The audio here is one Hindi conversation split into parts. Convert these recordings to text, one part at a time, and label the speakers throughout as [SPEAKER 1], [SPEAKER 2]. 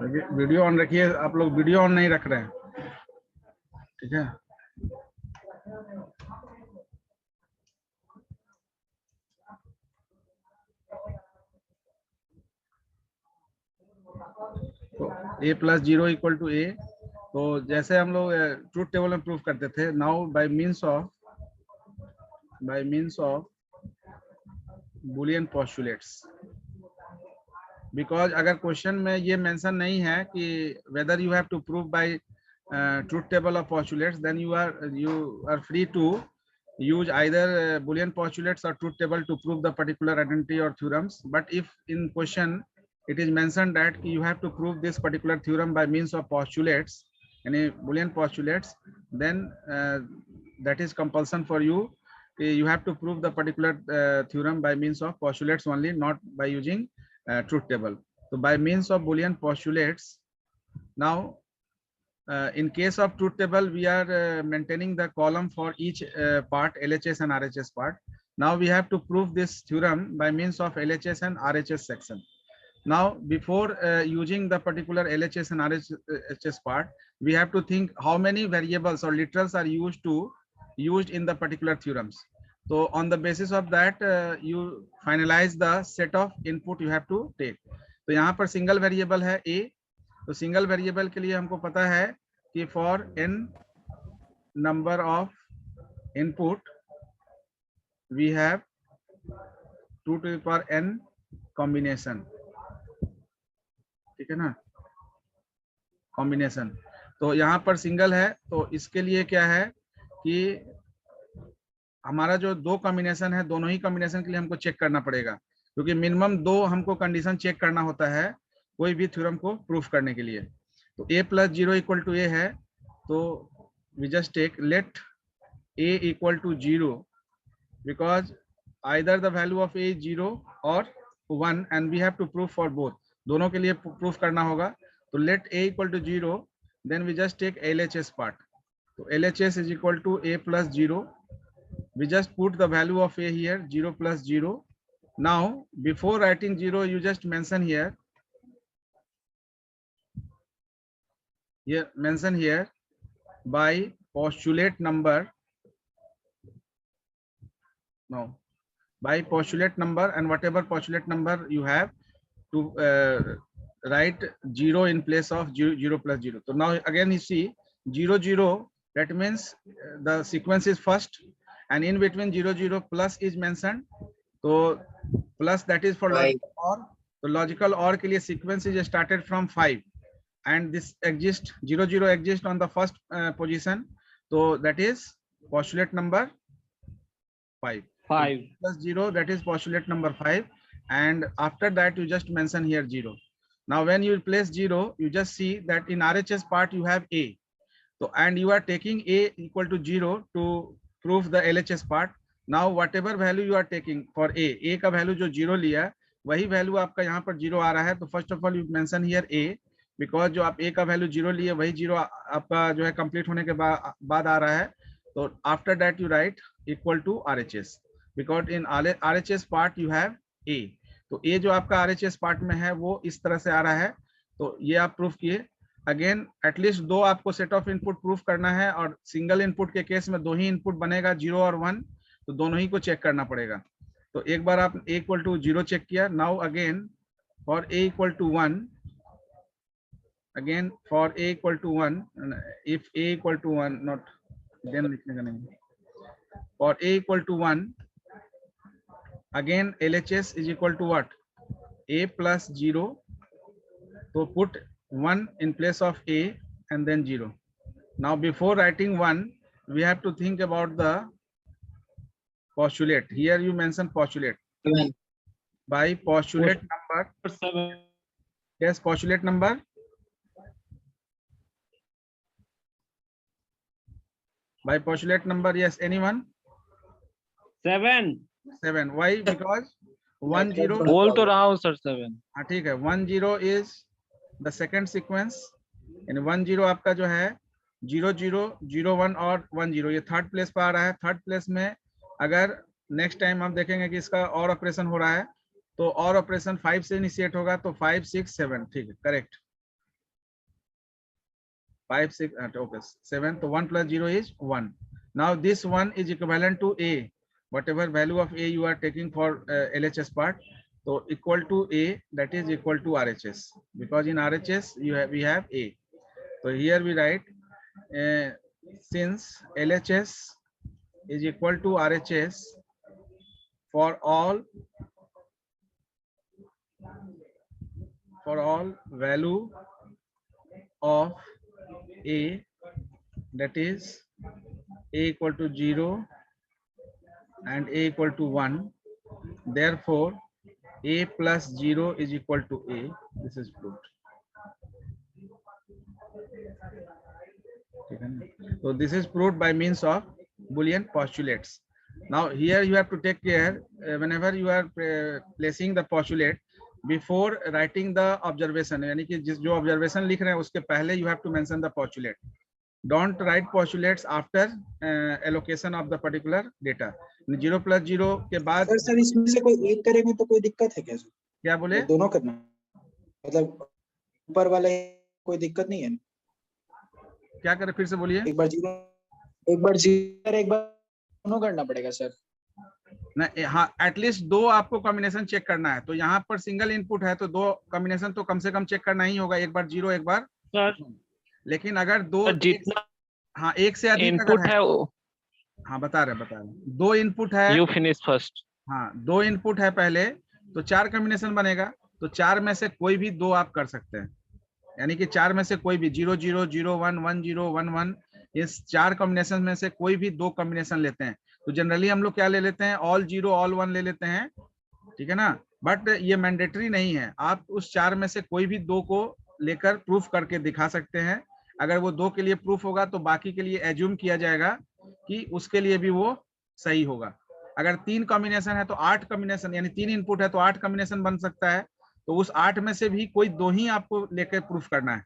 [SPEAKER 1] वीडियो ऑन रखिए, आप लोग वीडियो ऑन नहीं रख रहे हैं, ठीक है। तो a plus 0 equal to a, तो जैसे हम लोग ट्रूथ टेबल में प्रूफ करते थे, now by means of Boolean postulates, because अगर क्वेश्चन में ये मेंशन नहीं है कि whether you have to prove by truth table of postulates, then you are free to use either Boolean postulates or truth table to prove the particular identity or theorems. But if in question it is mentioned that you have to prove this particular theorem by means of postulates, any Boolean postulates, then that is compulsion for you. You have to prove the particular theorem by means of postulates only, not by using truth table. So by means of Boolean postulates, now in case of truth table, we are maintaining the column for each part, LHS and RHS part. Now we have to prove this theorem by means of LHS and RHS section. Now, before using the particular LHS and RHS part, we have to think how many variables or literals are used in the particular theorems. So on the basis of that, you finalize the set of input you have to take. तो यहाँ पर सिंगल वेरिएबल है a, तो सिंगल वेरिएबल के लिए हमको पता है कि for n number of input we have 2 to the power n combination, ठीक है ना, कॉम्बिनेशन। तो यहाँ पर सिंगल है, तो इसके लिए क्या है कि हमारा जो दो कॉम्बिनेशन है, दोनों ही कॉम्बिनेशन के लिए हमको चेक करना पड़ेगा, क्योंकि मिनिमम 2 हमको कंडीशन चेक करना होता है कोई भी थ्योरम को प्रूफ करने के लिए। तो a plus 0 equal to a है, तो we just take let a equal to 0, because either the value of a 0 और 1 and we have to proof for both, दोनों के लिए प्रूफ करना होगा। तो let a equal to 0, then we just take LHS part. तो LHS is equal to a plus 0, we just put the value of a here, 0 plus 0. Now before writing 0, you just mention here by postulate number, by postulate number, and whatever postulate number you have to write 0 in place of 0 plus 0. So now again you see 0 0, that means the sequence is first, and in between 0 0 plus is mentioned. So plus, that is for logical OR. So logical OR के लिए sequence is started from 5, and this exists 0 0 exists on the first position. So that is postulate number 5. 5 plus 0, that is postulate number 5, and after that you just mention here 0. Now when you place 0, you just see that in RHS part you have a. So and you are taking a equal to 0 to prove the LHS part. Now whatever value you are taking for a का value जो 0 लिया वही value आपका यहाँ पर 0 आ रहा है। तो first of all you mention here a, because जो आप a का value 0 लिए वही 0 आपका जो है complete होने के बाद आ रहा है। तो after that you write equal to RHS, because in RHS part you have a. तो a जो आपका RHS part में है वो इस तरह से आ रहा है। तो ये आप प्रूफ किए। अगेन एटलीस्ट 2 आपको सेट ऑफ इनपुट प्रूफ करना है, और सिंगल इनपुट के केस में 2 ही इनपुट बनेगा, 0 और 1, तो दोनों ही को चेक करना पड़ेगा। तो एक बार आप a इक्वल टू 0 चेक किया, now again for a equal to 1, again for a equal to 1, if a equal to 1, not then लिखने का नहीं, for a equal to 1, again LHS is equal to what, a plus 0, तो put 1 in place of a and then 0. Now before writing 1, we have to think about the postulate. Here you mention postulate. 7. By postulate number 7. Yes, postulate number. By postulate number, yes, anyone?
[SPEAKER 2] 7.
[SPEAKER 1] 7. Why? Because 1 0.
[SPEAKER 2] बोल तो रहा हूँ सर 7.
[SPEAKER 1] हाँ ठीक है, 1 0 is the second sequence, यानी 1 0 आपका जो है 0 0 0 1 और 1 0, ये थर्ड प्लेस पर आ रहा है। थर्ड प्लेस में अगर नेक्स्ट टाइम हम देखेंगे कि इसका और ऑपरेशन हो रहा है, तो और ऑपरेशन 5 से इनिशिएट होगा, तो 5 6 7, ठीक है, correct. 5 6 okay 7, so 1 plus 0 is 1. Now this 1 is equivalent to a, whatever value of a you are taking for LHS part, so equal to a, that is equal to RHS, because in RHS we have a. So here we write since LHS is equal to RHS for all value of a, that is a equal to 0 and a equal to 1, therefore a plus 0 is equal to a. This is proved. So this is proved by means of Boolean postulates. Now here you have to take care whenever you are placing the postulate, before writing the observation, यानी कि जिस जो observation लिख रहे हैं उसके पहले you have to mention the postulate. Don't write postulates after allocation of the particular data. 0 plus 0 के बाद
[SPEAKER 3] सर इसमें से कोई एक करेंगे तो कोई दिक्कत है क्या सर?
[SPEAKER 1] क्या बोले?
[SPEAKER 3] दोनों करना, मतलब ऊपर वाला कोई दिक्कत नहीं है?
[SPEAKER 1] क्या करें, फिर से बोलिए।
[SPEAKER 3] एक बार 0 एक बार दोनों करना पड़ेगा सर?
[SPEAKER 1] ना, हाँ, एटलीस्ट 2 आपको कॉम्बिनेशन चेक करना है। तो यहाँ पर सिंगल इनपुट है तो 2 कॉम्बिनेशन तो कम से कम चेक करना ही होगा, एक बार 0 एक बार
[SPEAKER 2] सर।
[SPEAKER 1] लेकिन अगर 2
[SPEAKER 2] जितना
[SPEAKER 1] हाँ एक से अधिक
[SPEAKER 2] इनपुट है वो,
[SPEAKER 1] हाँ बता रहे 2 इनपुट है,
[SPEAKER 2] यू फिनिश फर्स्ट।
[SPEAKER 1] हाँ 2 इनपुट है पहले, तो 4 कॉम्बिनेशन बनेगा, तो 4 में से कोई भी 2 आप कर सकते हैं, यानी कि 4 में से कोई भी 0 0 0 1 1 0 1 1, इस 4 कॉम्बिनेशन में से कोई भी 2 कॉम्बिनेशन लेते हैं। तो जनरली हम लोग क्या ले लेते हैं, ऑल 0 ऑल 1 ले लेते हैं, ठीक है ना, बट ये मैंडेटरी नहीं है, आप उस 4 में से कोई भी 2 को लेकर प्रूफ करके दिखा सकते हैं। अगर वो 2 के लिए प्रूफ होगा तो बाकी के लिए एज्यूम किया जाएगा कि उसके लिए भी वो सही होगा। अगर 3 कॉम्बिनेशन है तो 8 कॉम्बिनेशन, यानी 3 इनपुट है तो 8 कॉम्बिनेशन बन सकता है, तो उस 8 में से भी कोई 2 ही आपको लेकर प्रूफ करना है,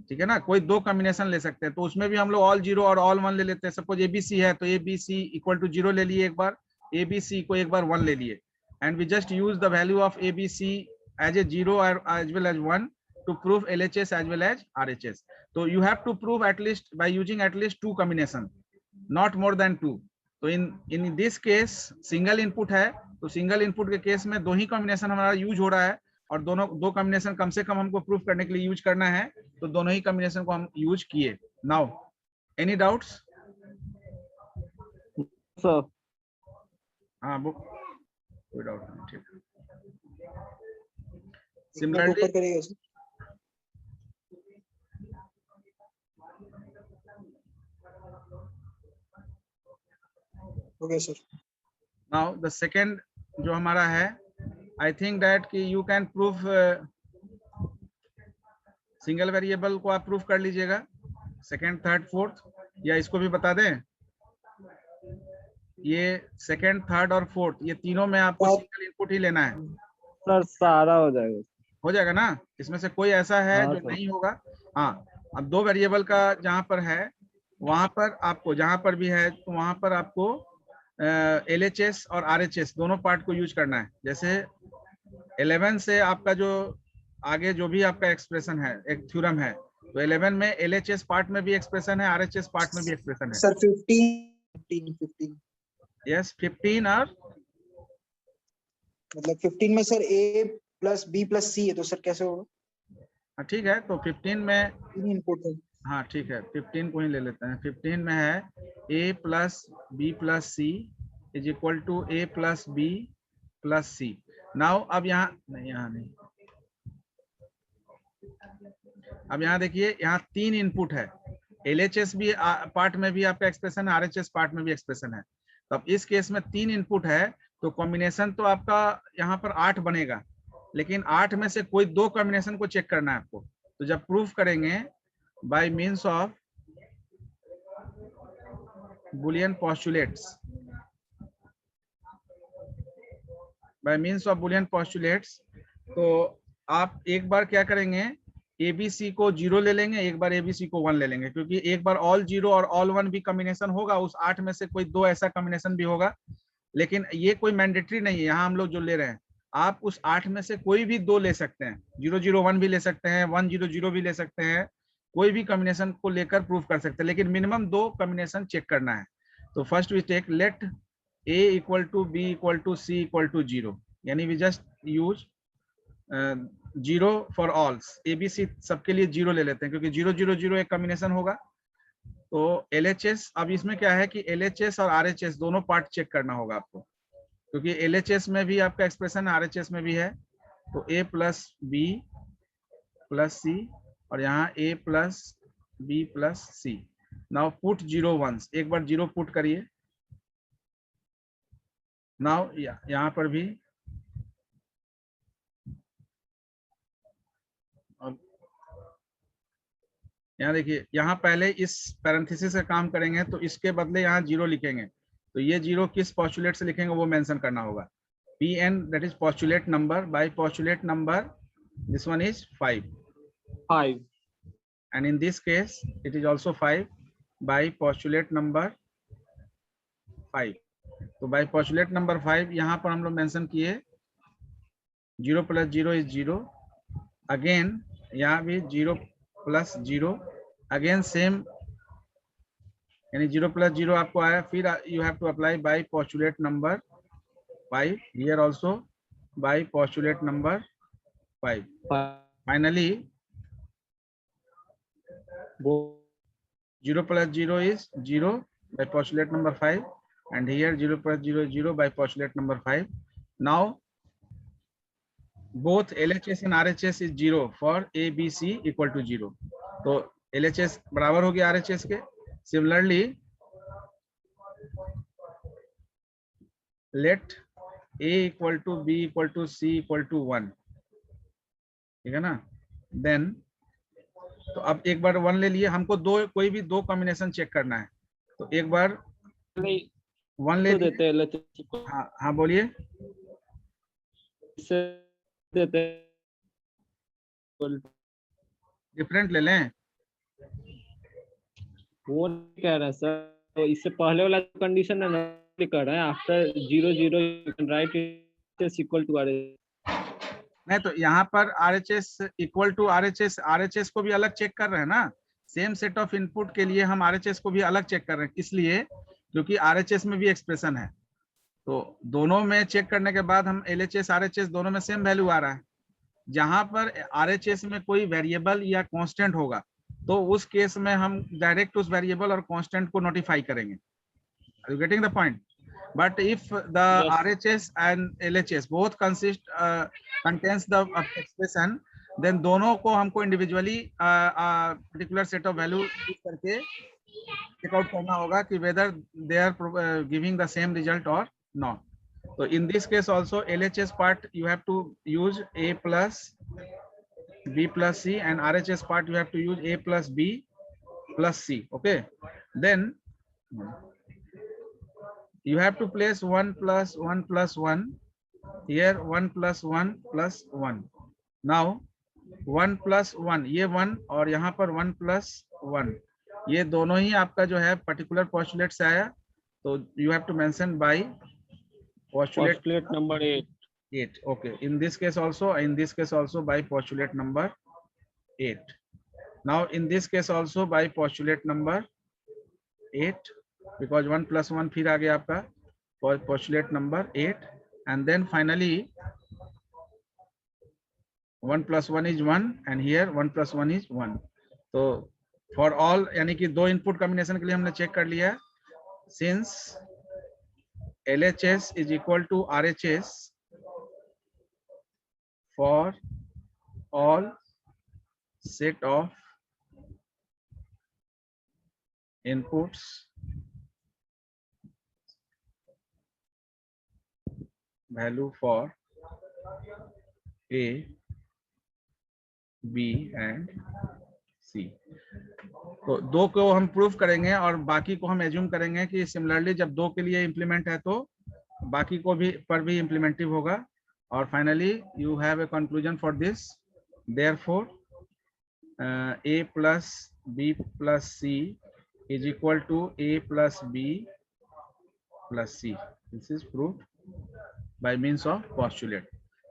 [SPEAKER 1] ठीक है ना, कोई 2 कॉम्बिनेशन ले सकते हैं। तो उसमें भी हम लोग ऑल 0 और ऑल 1 ले लेते हैं। सपोज ABC है तो ABC इक्वल टू 0 ले लिए एक बार, ABC को एक बार 1 ले लिए, and we just use the value of ABC as a 0 as well as 1 to prove LHS as well as RHS. So you have to prove at least by using at least 2 combination, not more than 2. तो in this case single input है, तो सिंगल इनपुट के केस में 2 ही कॉम्बिनेशन हमारा यूज हो रहा है, और दोनों 2 कॉम्बिनेशन कम से कम हमको प्रूफ करने के लिए यूज करना है, तो दोनों ही कॉम्बिनेशन को हम यूज किए। Now any doubts?
[SPEAKER 2] सर
[SPEAKER 1] हाँ वो कोई डाउट नहीं, ठीक। Similarly
[SPEAKER 3] Okay, sir.
[SPEAKER 1] Now the second जो हमारा है, I think that कि you can prove single variable को आप प्रूफ कर लीजिएगा, सेकेंड थर्ड फोर्थ, या इसको भी बता दें, ये सेकेंड थर्ड और फोर्थ ये तीनों में आपको सिंगल इनपुट ही लेना है।
[SPEAKER 2] सर सारा हो जाएगा
[SPEAKER 1] ना, इसमें से कोई ऐसा है जो नहीं होगा। हाँ, अब 2 वेरिएबल का जहां पर है वहां पर आपको, जहां पर भी है तो वहां पर आपको LHS और RHS दोनों पार्ट को यूज करना है। जैसे 11 से आपका जो आगे जो भी आपका एक्सप्रेशन है, एक थ्योरम है, तो 11 में LHS पार्ट में भी एक्सप्रेशन है, RHS पार्ट में भी एक्सप्रेशन है।
[SPEAKER 3] सर 15
[SPEAKER 1] यस 15 और
[SPEAKER 3] मतलब 15 में sir A plus B plus C है, तो सर कैसे होगा?
[SPEAKER 1] हाँ ठीक है, तो 15 में
[SPEAKER 3] 3 इनपुट है।
[SPEAKER 1] हाँ ठीक है, 15 को ही ले लेते हैं। 15 में है A plus B plus C is equal to A plus B plus C। Now अब यहाँ नहीं, अब यहाँ देखिए, यहाँ 3 इनपुट है, LHS भी पार्ट में भी आपका एक्सप्रेशन है, RHS पार्ट में भी एक्सप्रेशन है। तो अब इस केस में 3 इनपुट है, तो कॉम्बिनेशन तो आपका यहाँ पर 8 बनेगा, लेकिन 8 में से कोई 2 कॉम्बिनेशन को चेक करना है आपको। तो जब प्रूफ करेंगे by means of Boolean postulates, तो आप एक बार क्या करेंगे, ABC को 0 ले लेंगे, एक बार ABC को 1 ले लेंगे, क्योंकि एक बार ऑल 0 और ऑल 1 भी कॉम्बिनेशन होगा, उस 8 में से कोई 2 ऐसा कॉम्बिनेशन भी होगा, लेकिन ये कोई मैंडेटरी नहीं है। यहाँ हम लोग जो ले रहे हैं, आप उस 8 में से कोई भी 2 ले सकते हैं, 0 0 1 भी ले सकते हैं, 1 0 0 भी ले सकते हैं, कोई भी कॉम्बिनेशन को लेकर प्रूफ कर सकते हैं, लेकिन मिनिमम 2 कॉम्बिनेशन चेक करना है। तो first we take let a equal to b equal to c equal to 0, यानी we just use 0 for all, abc सबके लिए 0 ले लेते हैं, क्योंकि 0 0 0 एक कॉम्बिनेशन होगा। तो LHS, अब इसमें क्या है कि LHS और RHS दोनों पार्ट चेक करना होगा आपको, क्योंकि LHS में भी आपका एक्सप्रेशन RHS में भी है। तो a plus b plus c और यहाँ a plus b plus c। Now put 0 once, एक बार 0 पुट करिए। नाउ यहाँ पर भी यहाँ देखिए, यहाँ पहले इस पैरेंथेसिस से काम करेंगे तो इसके बदले यहाँ 0 लिखेंगे। तो ये 0 किस पोस्टुलेट से लिखेंगे वो मेंशन करना होगा। Pn, that is postulate number. By postulate number, this one is 5.
[SPEAKER 2] 5.
[SPEAKER 1] And in this case, it is also 5 by postulate number 5. तो by postulate number 5 यहाँ पर हम लोग मेंशन किए 0 plus 0 is 0. Again यहाँ भी 0 plus 0. Again same, यानी 0 plus 0 आपको आया, फिर you have to apply by postulate number 5. Here also by postulate number 5. Finally 0 plus 0 is 0 by postulate number 5, and here 0 plus 0 is 0 by postulate number 5. Now both LHS and RHS is 0 for A, B, C equal to 0. तो LHS बराबर होगी RHS के। Similarly, let A equal to B equal to C equal to 1, ठीक है ना। Then तो अब एक बार 1 ले लिए, हमको कोई भी 2 कॉम्बिनेशन चेक करना है। तो एक बार 1 ले
[SPEAKER 2] देते हैं।
[SPEAKER 1] हाँ हाँ बोलिए। डिफरेंट ले लें,
[SPEAKER 2] वो कह रहा है सर, तो इससे पहले वाला कंडीशन है कर रहा है, after 0 0 you can write it equal to RHS।
[SPEAKER 1] नहीं तो यहाँ पर RHS इक्वल टू RHS को भी अलग चेक कर रहे हैं ना। सेम सेट ऑफ इनपुट के लिए हम RHS को भी अलग चेक कर रहे हैं, इसलिए क्योंकि RHS में भी एक्सप्रेशन है। तो दोनों में चेक करने के बाद हम LHS RHS दोनों में सेम वैल्यू आ रहा है। जहां पर RHS में कोई वेरिएबल या कांस्टेंट होगा तो उस केस में हम डायरेक्ट उस वेरिएबल और कांस्टेंट को नोटिफाई करेंगे। Are you getting the point? But if the
[SPEAKER 2] Yes.
[SPEAKER 1] RHS and LHS both contains the expression, then दोनों को हमको individually particular set of value करके check out करना होगा कि whether they are giving the same result or not. So in this case also LHS part you have to use A plus B plus C, and RHS part you have to use A plus B plus C. Okay, then you have to place 1 plus 1 plus 1 here, 1 plus 1 plus 1. Now 1 plus 1, ये 1 और यहाँ पर 1 plus 1, ये दोनों ही आपका जो है पर्टिकुलर पोस्टुलेट से आया। तो you have to mention by postulate
[SPEAKER 2] number 8.
[SPEAKER 1] Okay, in this case also by postulate number 8. Now in this case also by postulate number 8, because 1 plus 1 फिर आ गया आपका postulate number 8, and then finally 1 plus 1 is 1, and here 1 plus 1 is 1. तो for all यानी कि 2 इनपुट कॉम्बिनेशन के लिए हमने चेक कर लिया। Since LHS is equal to RHS for all set of inputs value for A, B and C. तो 2 को हम प्रूफ करेंगे और बाकी को हम एज्यूम करेंगे कि सिमिलरली जब 2 के लिए इम्प्लीमेंट है तो बाकी को भी पर भी इम्प्लीमेंटिव होगा। और finally you have a conclusion for this. Therefore A plus B plus C is equal to A plus B plus C. This is proved by means of postulate.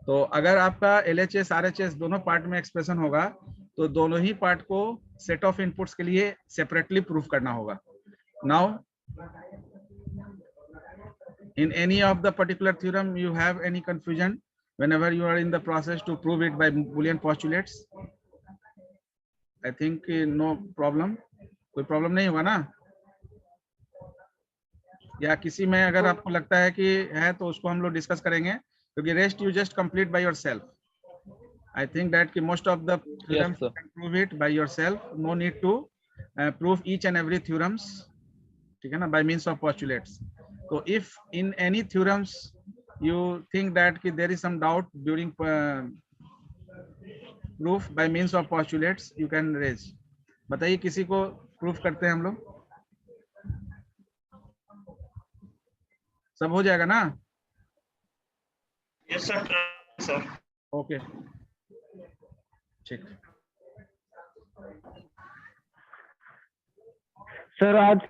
[SPEAKER 1] तो अगर आपका LHS RHS दोनों पार्ट में एक्सप्रेशन होगा तो दोनों ही पार्ट को सेट ऑफ इनपुट्स के लिए सेपरेटली प्रूफ करना होगा. Now in any of the particular theorem you have any confusion whenever you are in the process to prove it by Boolean postulates? I think no problem. कोई प्रॉब्लम नहीं होगा ना? या किसी में अगर आपको लगता है कि है तो उसको हम लोग डिस्कस करेंगे, क्योंकि rest you just complete by yourself. I think that कि most of the theorems you can prove it by yourself. No need to prove each and every theorems, ठीक है ना, by means of postulates. So if in any theorems you think that कि there is some doubt during proof by means of postulates, you can raise. बताइए किसी को proof करते हैं हम लोग, सब हो जाएगा ना?
[SPEAKER 4] Yes sir. Sir.
[SPEAKER 1] ओके ठीक.
[SPEAKER 2] सर आज